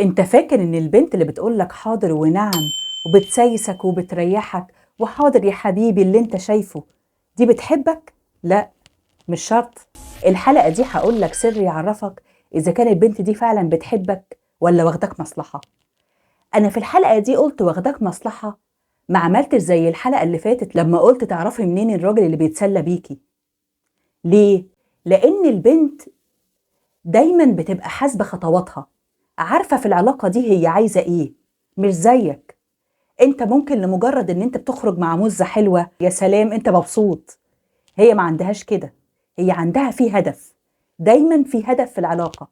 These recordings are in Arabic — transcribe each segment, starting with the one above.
انت فاكر ان البنت اللي بتقولك حاضر ونعم وبتسايسك وبتريحك وحاضر يا حبيبي اللي انت شايفه دي بتحبك؟ لا، مش شرط. الحلقة دي هقولك سر يعرفك اذا كان البنت دي فعلا بتحبك ولا واخداك مصلحة. انا في الحلقة دي قلت واخداك مصلحة، ما عملتش زي الحلقة اللي فاتت لما قلت تعرفي منين الراجل اللي بيتسلى بيكي. ليه؟ لان البنت دايما بتبقى حاسبة خطواتها، عارفة في العلاقة دي هي عايزة ايه. مش زيك، انت ممكن لمجرد ان انت بتخرج مع مزة حلوة يا سلام انت مبسوط. هي ما عندهاش كده، هي عندها في هدف، دايما في هدف في العلاقة.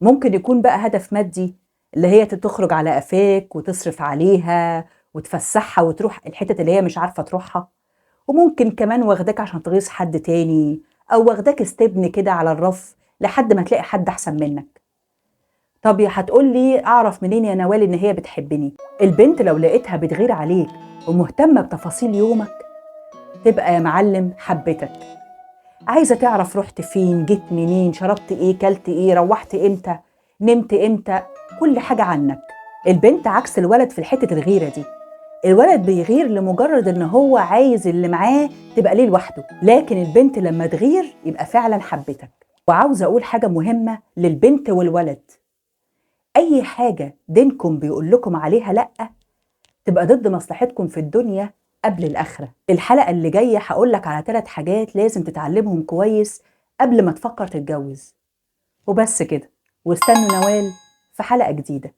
ممكن يكون بقى هدف مادي، اللي هي تخرج على قفاك وتصرف عليها وتفسحها وتروح الحتة اللي هي مش عارفة تروحها. وممكن كمان واخداك عشان تغيظ حد تاني، او واخداك استبن كده على الرف لحد ما تلاقي حد احسن منك. طب يا هتقولي اعرف منين يا نوال ان هي بتحبني؟ البنت لو لقيتها بتغير عليك ومهتمة بتفاصيل يومك تبقى يا معلم حبتك. عايزة تعرف رحت فين، جيت منين، شربت ايه، كلت ايه، روحت امتى، نمت امتى، كل حاجة عنك. البنت عكس الولد في الحتة الغيرة دي. الولد بيغير لمجرد ان هو عايز اللي معاه تبقى ليه لوحده، لكن البنت لما تغير يبقى فعلا حبتك. وعاوزة اقول حاجة مهمة للبنت والولد: اي حاجة دينكم بيقول لكم عليها لأ تبقى ضد مصلحتكم في الدنيا قبل الآخرة. الحلقة اللي جاية هقولك على 3 حاجات لازم تتعلمهم كويس قبل ما تفكر تتجوز. وبس كده، واستنوا نوال في حلقة جديدة.